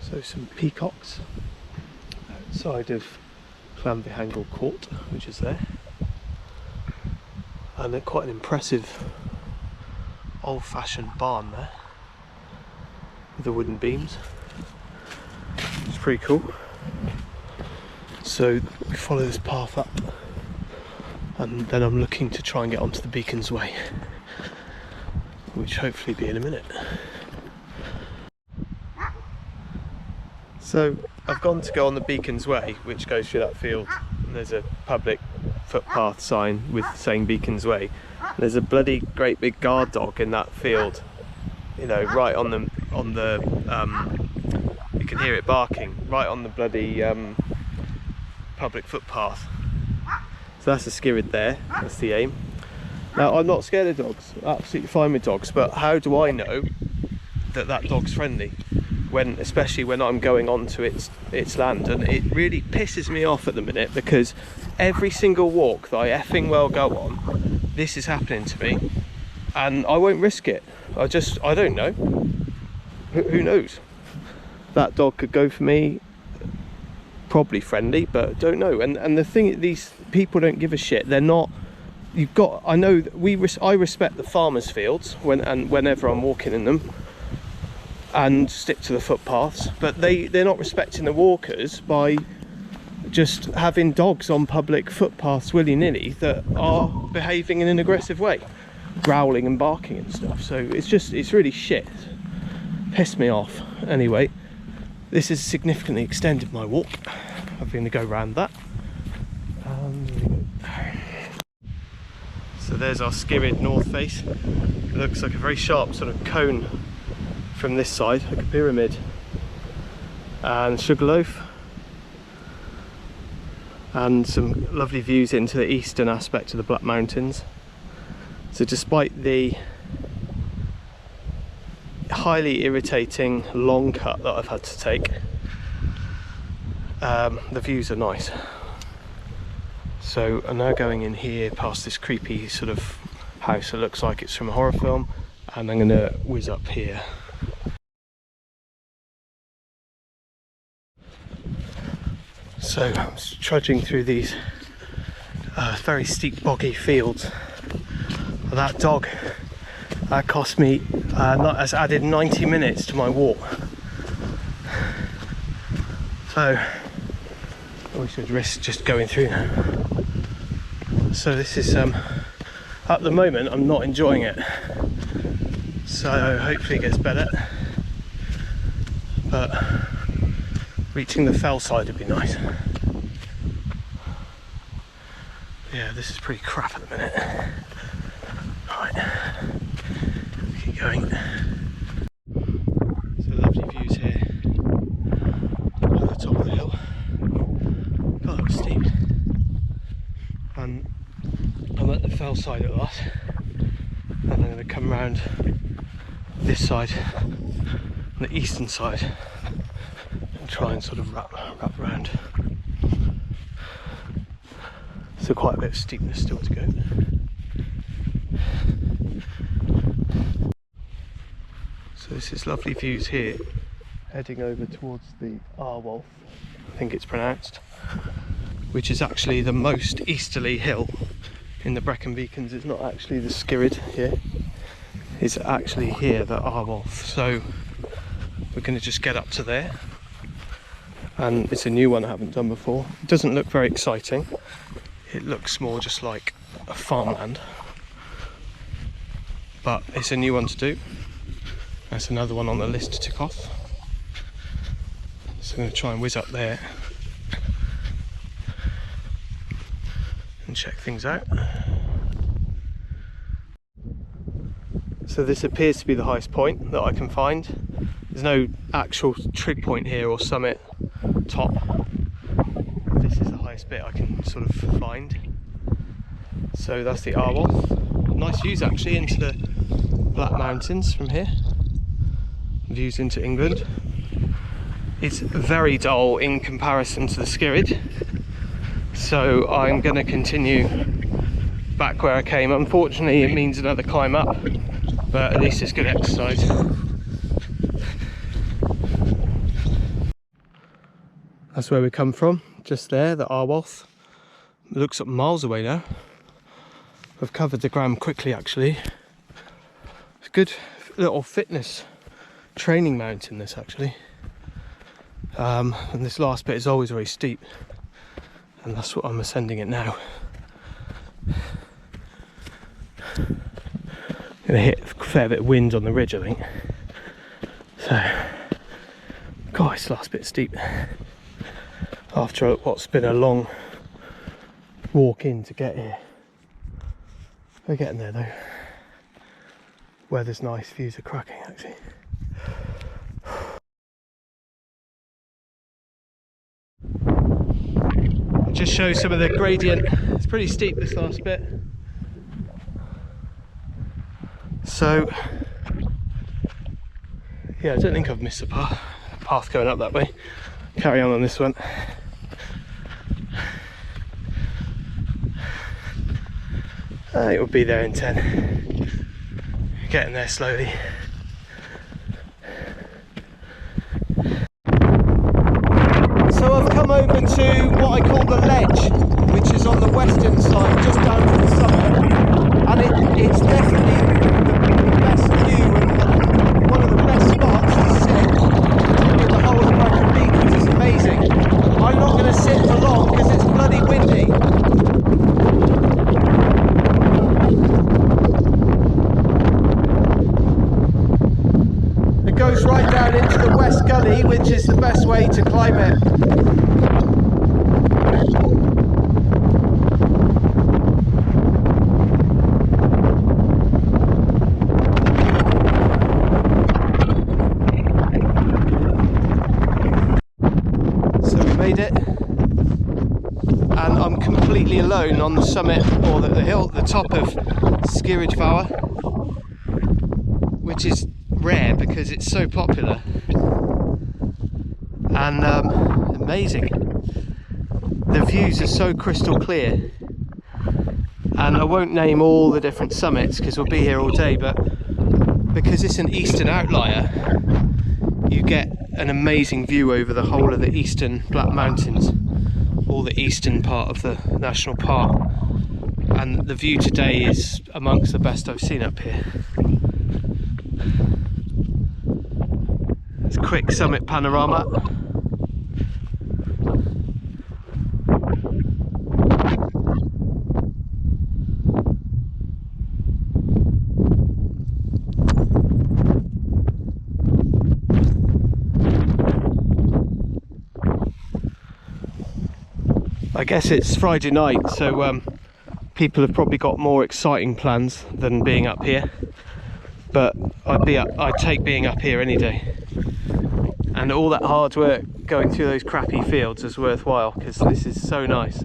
So some peacocks outside of Llanvihangel Court, which is there, and they're quite an impressive old-fashioned barn there with the wooden beams. It's pretty cool. So we follow this path up, and then I'm looking to try and get onto the Beacons Way, which hopefully be in a minute. So I've gone to go on the Beacons Way, which goes through that field, and there's a public footpath sign with saying Beacons Way. There's a bloody great big guard dog in that field, you know, right on the you can hear it barking right on the bloody public footpath. So that's the Ysgyryd there, that's the aim. Now I'm not scared of dogs, absolutely fine with dogs, but how do I know that that dog's friendly? Especially when I'm going onto its land, and it really pisses me off at the minute, because every single walk that I effing well go on, this is happening to me, and I won't risk it. I don't know. Who knows? That dog could go for me, probably friendly, but don't know. And the thing, these people don't give a shit. They're not. I know that I respect the farmers' fields whenever I'm walking in them, and stick to the footpaths, but they're not respecting the walkers by just having dogs on public footpaths willy-nilly that are behaving in an aggressive way, growling and barking and stuff. So it's really shit. Pissed me off. Anyway, this has significantly extended my walk. I'm going to go round that. So there's our Ysgyryd north face. It looks like a very sharp sort of cone from this side, like a pyramid, and Sugarloaf, and some lovely views into the eastern aspect of the Black Mountains. So despite the highly irritating long cut that I've had to take, the views are nice. So I'm now going in here past this creepy sort of house that looks like it's from a horror film, and I'm going to whiz up here. So I'm trudging through these very steep boggy fields. That dog, that cost me, has added 90 minutes to my walk. So I wish I'd risk just going through now. So this is, at the moment I'm not enjoying it. So hopefully it gets better. But reaching the fell side would be nice. Yeah, this is pretty crap at the minute. Right, keep going. So lovely views here at the top of the hill. God, that was steep. And I'm at the fell side at last, and I'm going to come round this side, on the eastern side, and try and sort of wrap around. So quite a bit of steepness still to go. So this is lovely views here, heading over towards the Arwallt, I think it's pronounced, which is actually the most easterly hill in the Brecon Beacons. It's not actually the Ysgyryd here, it's actually here, the Arwallt. So we're going to just get up to there, and it's a new one I haven't done before. It doesn't look very exciting, it looks more just like a farmland, but it's a new one to do. That's another one on the list to tick off. So I'm going to try and whiz up there and check things out. So this appears to be the highest point that I can find. There's no actual trig point here or summit top. This is the highest bit I can sort of find. So that's the Arwallt. Nice views actually into the Black Mountains from here. Views into England. It's very dull in comparison to the Ysgyryd, so I'm going to continue back where I came. Unfortunately it means another climb up, but at least it's good exercise. That's where we come from, just there, the Arwallt. It looks up miles away now. We've covered the ground quickly actually. It's a good little fitness training mountain this actually. And this last bit is always very steep, and that's what I'm ascending it now. Gonna hit a fair bit of wind on the ridge, I think. So, God, this last bit steep. After what's been a long walk in to get here. We're getting there though. Weather's nice, views are cracking actually. Just show some of the gradient. It's pretty steep this last bit. So, yeah, I don't think I've missed a path going up that way. Carry on this one. It will be there in 10. Getting there slowly. So I've come over to what I call the ledge, which is on the western side, just down from the summit. And it's definitely the best view and one of the best spots to sit in the whole of Brecon Beacons. It's amazing. I'm not going to sit for long because it's bloody windy. It goes right down into the west gully, which is the best way to climb it. It, and I'm completely alone on the summit, or the hill at the top of Ysgyryd Fawr, which is rare because it's so popular and amazing. The views are so crystal clear, and I won't name all the different summits because we'll be here all day, but because it's an eastern outlier, you get an amazing view over the whole of the eastern Black Mountains, all the eastern part of the national park, and the view today is amongst the best I've seen up here. It's a quick summit panorama. I guess it's Friday night, so people have probably got more exciting plans than being up here, but I'd take being up here any day, and all that hard work going through those crappy fields is worthwhile because this is so nice.